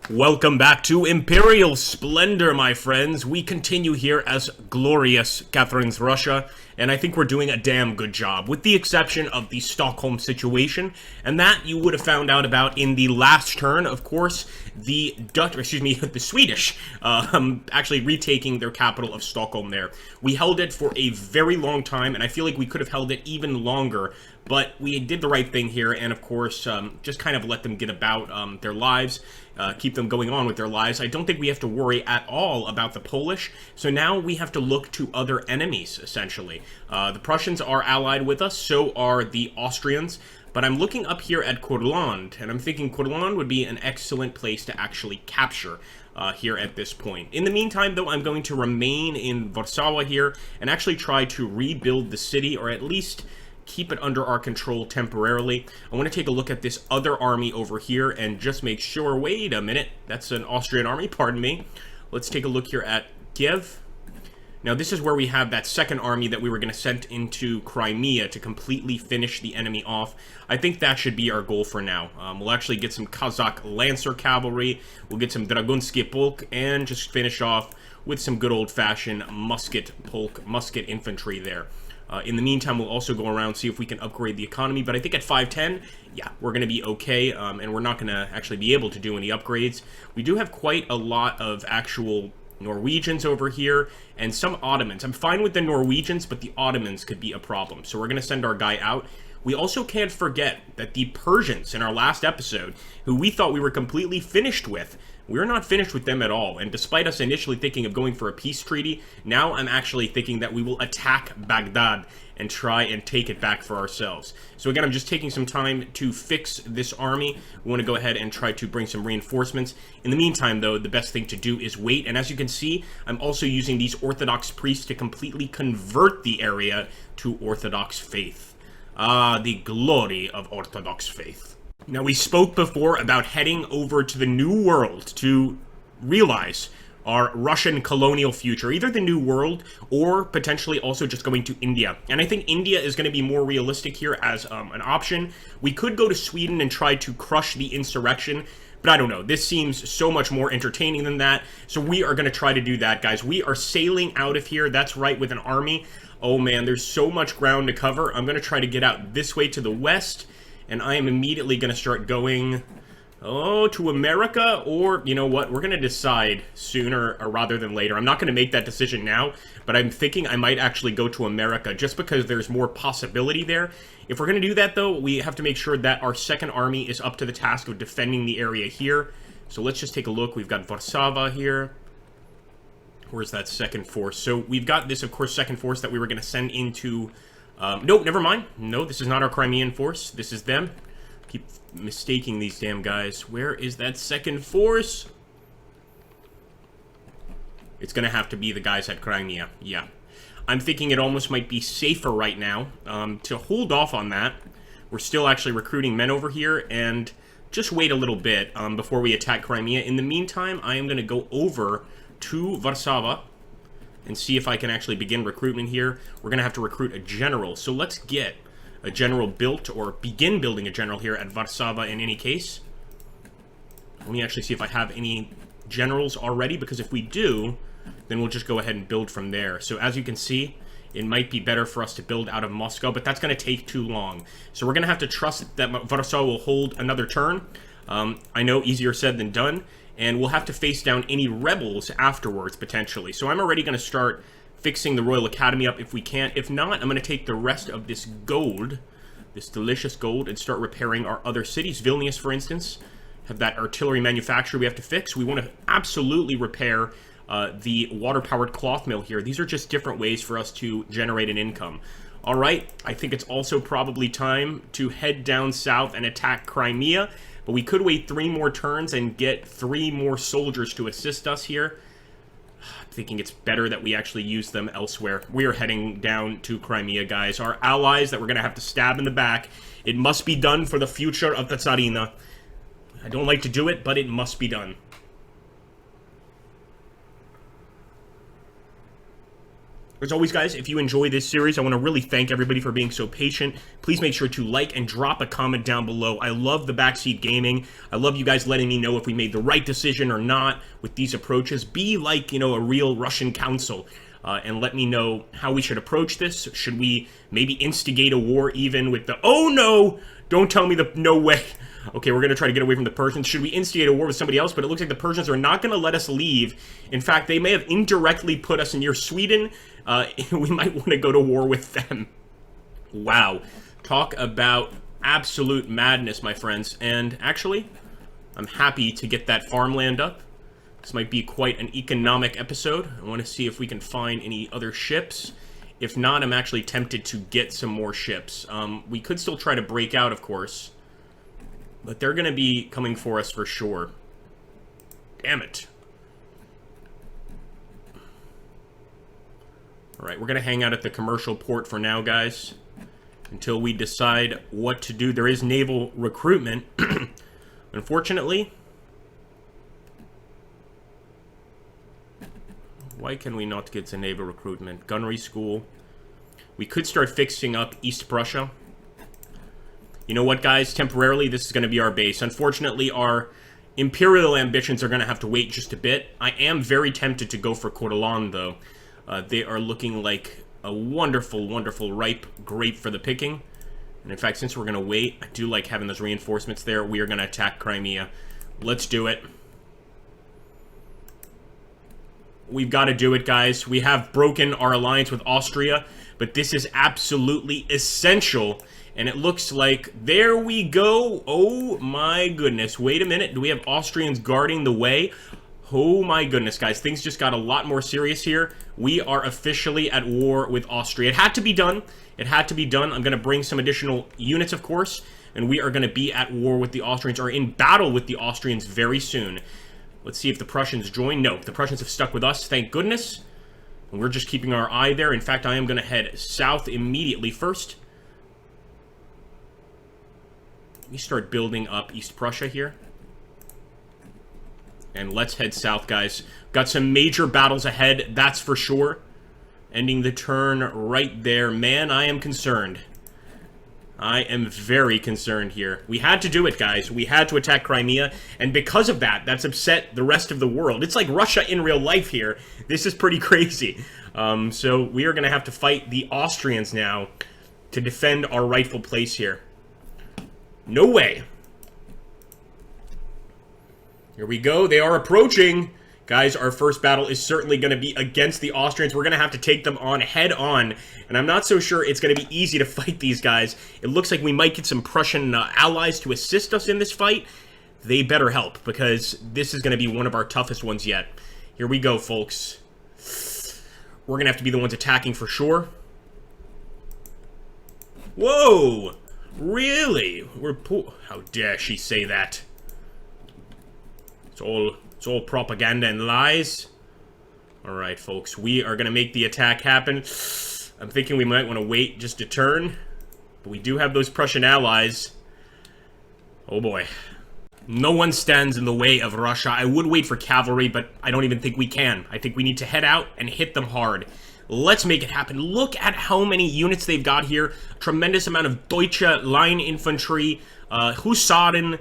Welcome back to Imperial Splendor, my friends. We continue here as glorious Catherine's Russia, and I think we're doing a damn good job, with the exception of the Stockholm situation, and that you would have found out about in the last turn. Of course, the Swedish, actually retaking their capital of Stockholm there. We held it for a very long time, and I feel like we could have held it even longer, but we did the right thing here, and of course, just kind of let them get about their lives, keep them going on with their lives. I don't think we have to worry at all about the Polish, so now we have to look to other enemies, essentially. The Prussians are allied with us, so are the Austrians, but I'm looking up here at Courland, and I'm thinking Courland would be an excellent place to actually capture here at this point. In the meantime, though, I'm going to remain in Warsaw here and actually try to rebuild the city, or at least keep it under our control temporarily. I want to take a look at this other army over here and just make sure, wait a minute, that's an Austrian army, pardon me. Let's take a look here at Kiev. Now this is where we have that second army that we were going to send into Crimea to completely finish the enemy off. I think that should be our goal for now. We'll actually get some Kazakh Lancer cavalry, we'll get some Dragunsky Polk, and just finish off with some good old-fashioned musket polk, musket infantry there. In the meantime, we'll also go around, see if we can upgrade the economy, but I think at 510, yeah, we're going to be okay, and we're not going to actually be able to do any upgrades. We do have quite a lot of actual Norwegians over here, and some Ottomans. I'm fine with the Norwegians, but the Ottomans could be a problem, so we're going to send our guy out. We also can't forget that the Persians in our last episode, who we thought we were completely finished with, we're not finished with them at all, and despite us initially thinking of going for a peace treaty, now I'm actually thinking that we will attack Baghdad and try and take it back for ourselves. So again, I'm just taking some time to fix this army. We want to go ahead and try to bring some reinforcements. In the meantime, though, the best thing to do is wait, and as you can see, I'm also using these Orthodox priests to completely convert the area to Orthodox faith. Ah, the glory of Orthodox faith. Now, we spoke before about heading over to the New World to realize our Russian colonial future, either the New World or potentially also just going to India. And I think India is going to be more realistic here as an option. We could go to Sweden and try to crush the insurrection, but I don't know. This seems so much more entertaining than that, so we are going to try to do that, guys. We are sailing out of here, that's right, with an army. Oh man, there's so much ground to cover. I'm going to try to get out this way to the west, and I am immediately going to start going, to America, or, you know what, we're going to decide sooner or rather than later. I'm not going to make that decision now, but I'm thinking I might actually go to America, just because there's more possibility there. If we're going to do that, though, we have to make sure that our second army is up to the task of defending the area here. So let's just take a look. We've got Warsaw here. Where's that second force? So we've got this, of course, second force that we were going to send into... nope, never mind. No, this is not our Crimean force. This is them. Keep mistaking these damn guys. Where is that second force? It's going to have to be the guys at Crimea. Yeah. I'm thinking it almost might be safer right now to hold off on that. We're still actually recruiting men over here, and just wait a little bit before we attack Crimea. In the meantime, I am going to go over to Warsaw and see if I can actually begin recruitment here. We're going to have to recruit a general. So let's get a general built, or begin building a general here at Warsaw in any case. Let me actually see if I have any generals already, because if we do, then we'll just go ahead and build from there. So as you can see, it might be better for us to build out of Moscow, but that's going to take too long. So we're going to have to trust that Warsaw will hold another turn. I know, easier said than done. And we'll have to face down any rebels afterwards, potentially. So I'm already going to start fixing the Royal Academy up if we can. If not, I'm going to take the rest of this gold, this delicious gold, and start repairing our other cities. Vilnius, for instance, have that artillery manufacturer we have to fix. We want to absolutely repair the water-powered cloth mill here. These are just different ways for us to generate an income. All right, I think it's also probably time to head down south and attack Crimea. But we could wait 3 more turns and get 3 more soldiers to assist us here. I'm thinking it's better that we actually use them elsewhere. We are heading down to Crimea, guys. Our allies that we're going to have to stab in the back. It must be done for the future of the Tsarina. I don't like to do it, but it must be done. As always, guys, if you enjoy this series, I want to really thank everybody for being so patient. Please make sure to like and drop a comment down below. I love the Backseat Gaming. I love you guys letting me know if we made the right decision or not with these approaches. Be like, you know, a real Russian council. And let me know how we should approach this. Should we maybe instigate a war even with the... Oh, no! Don't tell me the... No way. Okay, we're going to try to get away from the Persians. Should we instigate a war with somebody else? But it looks like the Persians are not going to let us leave. In fact, they may have indirectly put us near Sweden. We might want to go to war with them. Wow. Talk about absolute madness, my friends. And actually, I'm happy to get that farmland up. This might be quite an economic episode. I want to see if we can find any other ships. If not, I'm actually tempted to get some more ships. We could still try to break out, of course. But they're going to be coming for us for sure. Damn it. Alright, we're going to hang out at the commercial port for now, guys. Until we decide what to do. There is naval recruitment. Unfortunately... Why can we not get to naval recruitment? Gunnery school. We could start fixing up East Prussia. You know what, guys? Temporarily, this is going to be our base. Unfortunately, our imperial ambitions are going to have to wait just a bit. I am very tempted to go for Colonial, though. They are looking like a wonderful, wonderful ripe grape for the picking. And in fact, since we're going to wait, I do like having those reinforcements there. We are going to attack Crimea. Let's do it. We've got to do it, guys. We have broken our alliance with Austria, but this is absolutely essential. And it looks like, there we go. Oh my goodness. Wait a minute. Do we have Austrians guarding the way? Oh my goodness, guys. Things just got a lot more serious here. We are officially at war with Austria. It had to be done. It had to be done. I'm going to bring some additional units, of course. And we are going to be at war with the Austrians, or in battle with the Austrians very soon. Let's see if the Prussians join. No, the Prussians have stuck with us, thank goodness. And we're just keeping our eye there. In fact, I am going to head south immediately first. Let me start building up East Prussia here. And let's head south, guys. Got some major battles ahead, that's for sure. Ending the turn right there. Man, I am concerned. I am very concerned here. We had to do it, guys. We had to attack Crimea, and because of that, that's upset the rest of the world. It's like Russia in real life here. This is pretty crazy. So we are going to have to fight the Austrians now to defend our rightful place here. No way. Here we go. They are approaching. Guys, our first battle is certainly going to be against the Austrians. We're going to have to take them on head on. And I'm not so sure it's going to be easy to fight these guys. It looks like we might get some Prussian allies to assist us in this fight. They better help, because this is going to be one of our toughest ones yet. Here we go, folks. We're going to have to be the ones attacking for sure. Whoa! Really? How dare she say that? It's all propaganda and lies. Alright, folks. We are going to make the attack happen. I'm thinking we might want to wait just a turn. But we do have those Prussian allies. Oh boy. No one stands in the way of Russia. I would wait for cavalry, but I don't even think we can. I think we need to head out and hit them hard. Let's make it happen. Look at how many units they've got here. Tremendous amount of Deutsche line infantry, Husaren.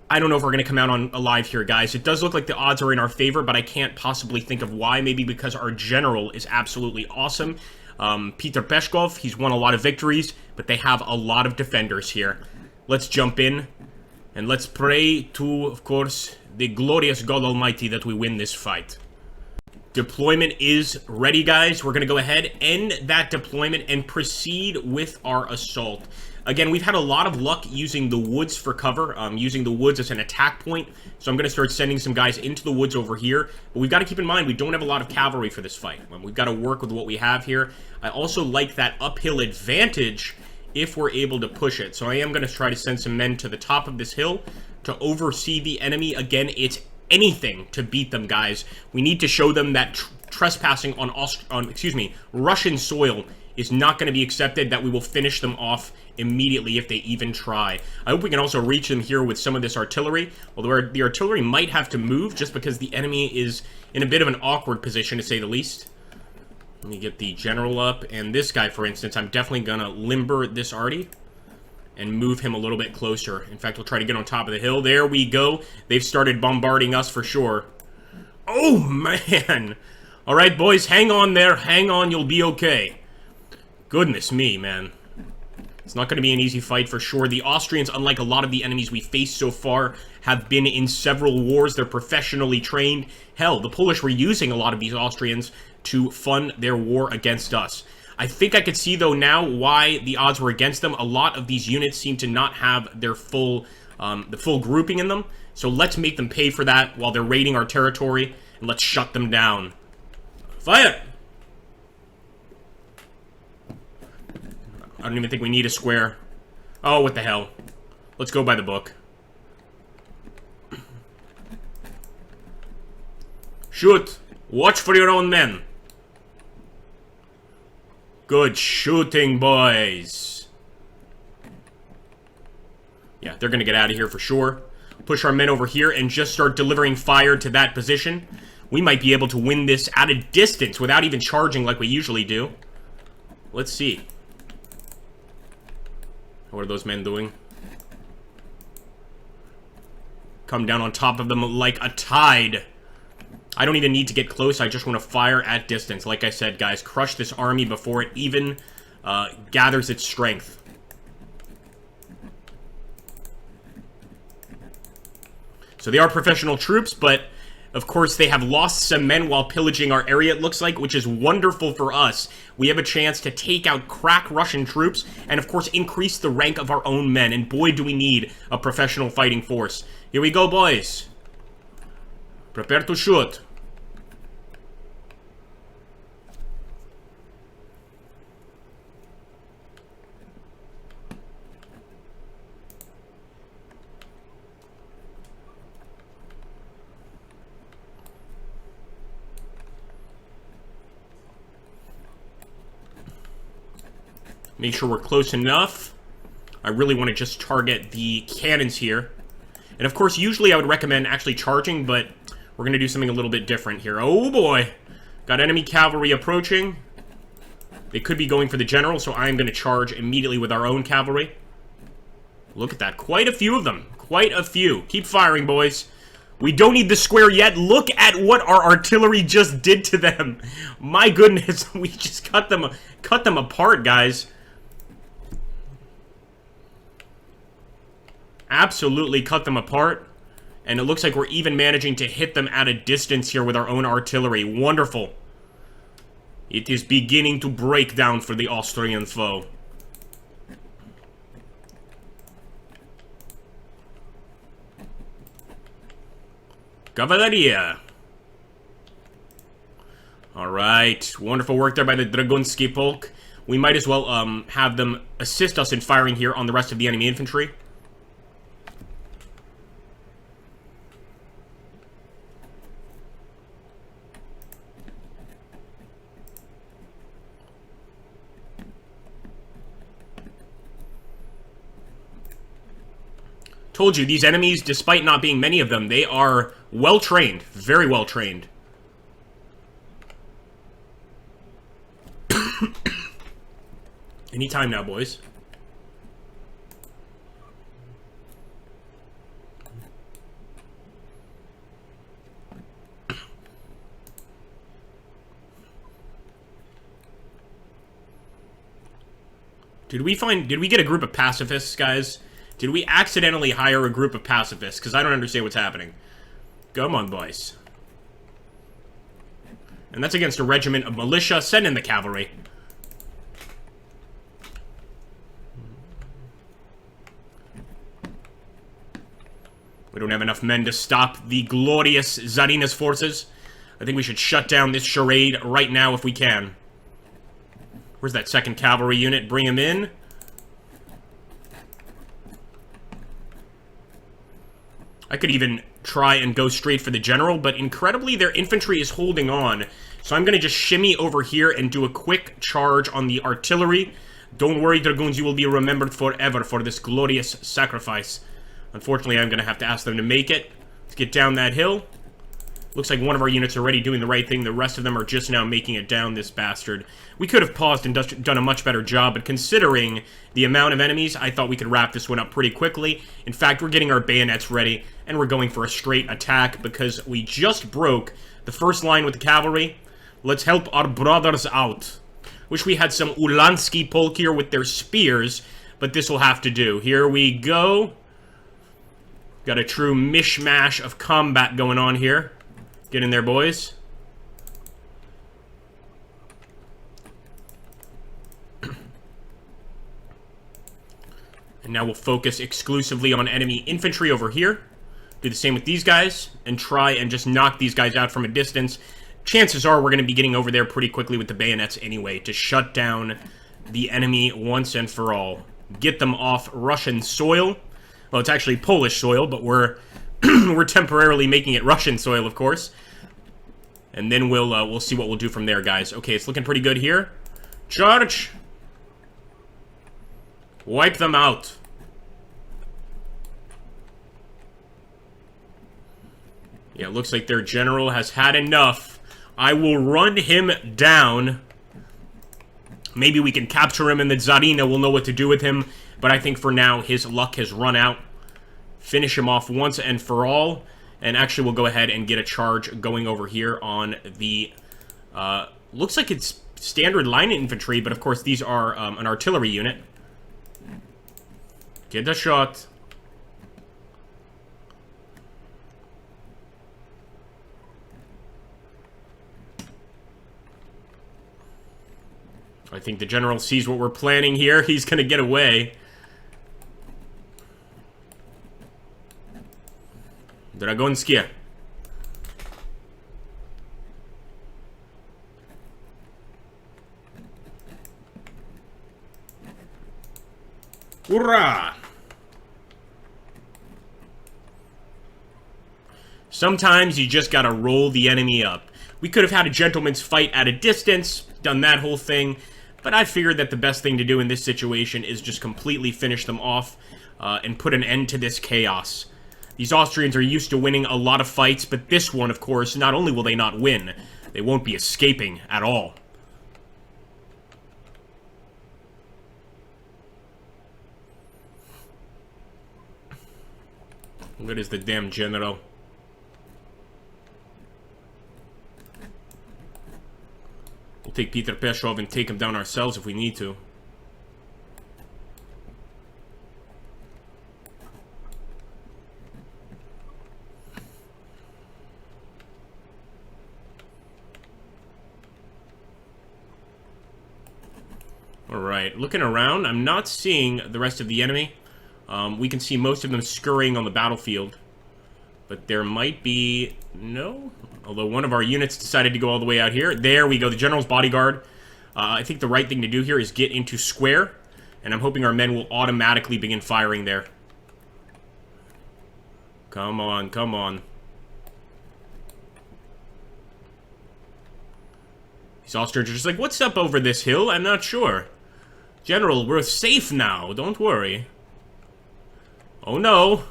I don't know if we're going to come out on alive here, guys. It does look like the odds are in our favor, but I can't possibly think of why. Maybe because our general is absolutely awesome. Peter Peshkov, he's won a lot of victories, but they have a lot of defenders here. Let's jump in, and let's pray to, of course, the glorious God Almighty that we win this fight. Deployment is ready, guys. We're going to go ahead, end that deployment, and proceed with our assault. Again, we've had a lot of luck using the woods for cover, using the woods as an attack point. So I'm going to start sending some guys into the woods over here. But we've got to keep in mind, we don't have a lot of cavalry for this fight. We've got to work with what we have here. I also like that uphill advantage if we're able to push it. So I am going to try to send some men to the top of this hill to oversee the enemy. Again, it's anything to beat them, guys. We need to show them that trespassing on Russian soil is not going to be accepted, that we will finish them off immediately if they even try. I hope we can also reach them here with some of this artillery, although the artillery might have to move just because the enemy is in a bit of an awkward position, to say the least. Let me get the general up. And this guy, for instance, I'm definitely going to limber this arty and move him a little bit closer. In fact, we'll try to get on top of the hill. There we go. They've started bombarding us for sure. Oh, man. All right, boys, hang on there. Hang on, you'll be okay. Goodness me, man. It's not going to be an easy fight for sure. The Austrians, unlike a lot of the enemies we faced so far, have been in several wars. They're professionally trained. Hell, the Polish were using a lot of these Austrians to fund their war against us. I think I could see, though, now why the odds were against them. A lot of these units seem to not have their full, the full grouping in them. So let's make them pay for that while they're raiding our territory, and let's shut them down. Fire! I don't even think we need a square. Oh, what the hell. Let's go by the book. Shoot! Watch for your own men. Good shooting, boys. Yeah, they're gonna get out of here for sure. Push our men over here and just start delivering fire to that position. We might be able to win this at a distance without even charging like we usually do. Let's see. What are those men doing? Come down on top of them like a tide. I don't even need to get close. I just want to fire at distance. Like I said, guys, crush this army before it even gathers its strength. So they are professional troops, but of course they have lost some men while pillaging our area, it looks like, which is wonderful for us. We have a chance to take out crack Russian troops and, of course, increase the rank of our own men. And boy, do we need a professional fighting force. Here we go, boys. Prepare to shoot. Make sure we're close enough. I really want to just target the cannons here. And of course, usually I would recommend actually charging, but we're going to do something a little bit different here. Oh boy. Got enemy cavalry approaching. They could be going for the general, so I'm going to charge immediately with our own cavalry. Look at that. Quite a few of them. Quite a few. Keep firing, boys. We don't need the square yet. Look at what our artillery just did to them. My goodness. We just cut them apart, guys. Absolutely cut them apart. And it looks like we're even managing to hit them at a distance here with our own artillery. Wonderful. It is beginning to break down for the Austrian foe. Cavalleria. Alright. Wonderful work there by the Dragunsky Polk. We might as well have them assist us in firing here on the rest of the enemy infantry. Told you, these enemies, despite not being many of them, they are well-trained. Very well-trained. Anytime now, boys. Did we get a group of pacifists, guys? Did we accidentally hire a group of pacifists? Because I don't understand what's happening. Come on, boys. And that's against a regiment of militia. Send in the cavalry. We don't have enough men to stop the glorious Czarina's forces. I think we should shut down this charade right now if we can. Where's that second cavalry unit? Bring him in. I could even try and go straight for the general, but incredibly, their infantry is holding on. So I'm going to just shimmy over here and do a quick charge on the artillery. Don't worry, Dragoons, you will be remembered forever for this glorious sacrifice. Unfortunately, I'm going to have to ask them to make it. Let's get down that hill. Looks like one of our units are already doing the right thing. The rest of them are just now making it down, this bastard. We could have paused and done a much better job, but considering the amount of enemies, I thought we could wrap this one up pretty quickly. In fact, we're getting our bayonets ready, and we're going for a straight attack because we just broke the first line with the cavalry. Let's help our brothers out. Wish we had some Ulansky Polk here with their spears, but this will have to do. Here we go. Got a true mishmash of combat going on here. Get in there, boys. And now we'll focus exclusively on enemy infantry over here. Do the same with these guys, and try and just knock these guys out from a distance. Chances are we're going to be getting over there pretty quickly with the bayonets anyway, to shut down the enemy once and for all. Get them off Russian soil. Well, it's actually Polish soil, but we're we're temporarily making it Russian soil, of course. And then we'll see what we'll do from there, guys. Okay, it's looking pretty good here. Charge! Wipe them out. Yeah, it looks like their general has had enough. I will run him down. Maybe we can capture him in the Tsarina. We'll know what to do with him. But I think for now, his luck has run out. Finish him off once and for all. And actually, we'll go ahead and get a charge going over here on the... looks like it's standard line infantry, but of course, these are an artillery unit. Get a shot. I think the general sees what we're planning here. He's going to get away. Dragonskie. Hurrah! Sometimes you just gotta roll the enemy up. We could have had a gentleman's fight at a distance, done that whole thing, but I figured that the best thing to do in this situation is just completely finish them off and put an end to this chaos. These Austrians are used to winning a lot of fights, but this one, of course, not only will they not win, they won't be escaping at all. Where is the damn general? We'll take Peter Peshov and take him down ourselves if we need to. Alright, looking around, I'm not seeing the rest of the enemy. We can see most of them scurrying on the battlefield. But there might be... no? Although one of our units decided to go all the way out here. There we go, the general's bodyguard. I think the right thing to do here is get into square. And I'm hoping our men will automatically begin firing there. Come on, come on. These Austrians are just like, what's up over this hill? I'm not sure. General, we're safe now. Don't worry. Oh, no.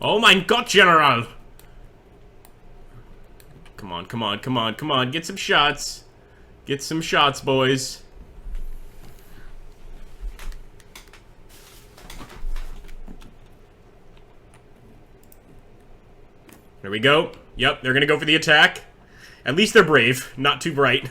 Oh, my God, General. Come on, come on, come on, come on. Get some shots. Get some shots, boys. There we go. Yep, they're gonna go for the attack. At least they're brave. Not too bright.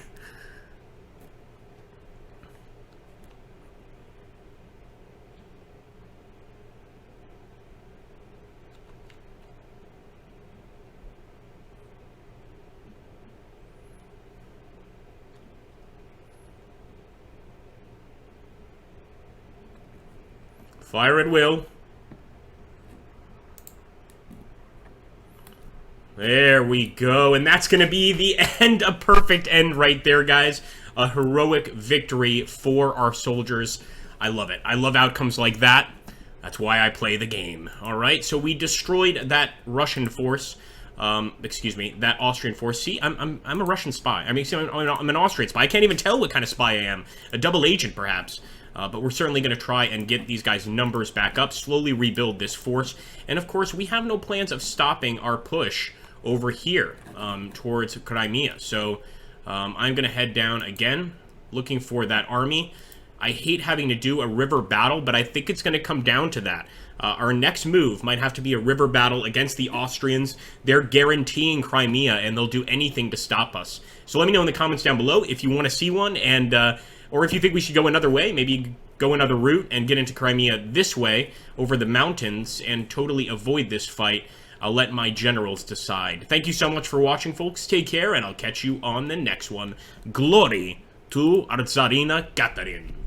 Fire at will. There we go. And that's going to be the end, a perfect end right there, guys. A heroic victory for our soldiers. I love it. I love outcomes like that. That's why I play the game. All right, so we destroyed that Russian force. Excuse me, that Austrian force. See, I'm a Russian spy. I mean, see, I'm an Austrian spy. I can't even tell what kind of spy I am. A double agent, perhaps. But we're certainly going to try and get these guys' numbers back up, slowly rebuild this force. And of course, we have no plans of stopping our push over here towards Crimea. So I'm going to head down again, looking for that army. I hate having to do a river battle, but I think it's going to come down to that. Our next move might have to be a river battle against the Austrians. They're guaranteeing Crimea, and they'll do anything to stop us. So let me know in the comments down below if you want to see one, and or if you think we should go another way, maybe go another route and get into Crimea this way, over the mountains, and totally avoid this fight. I'll let my generals decide. Thank you so much for watching, folks. Take care, and I'll catch you on the next one. Glory to our Tsarina Catherine.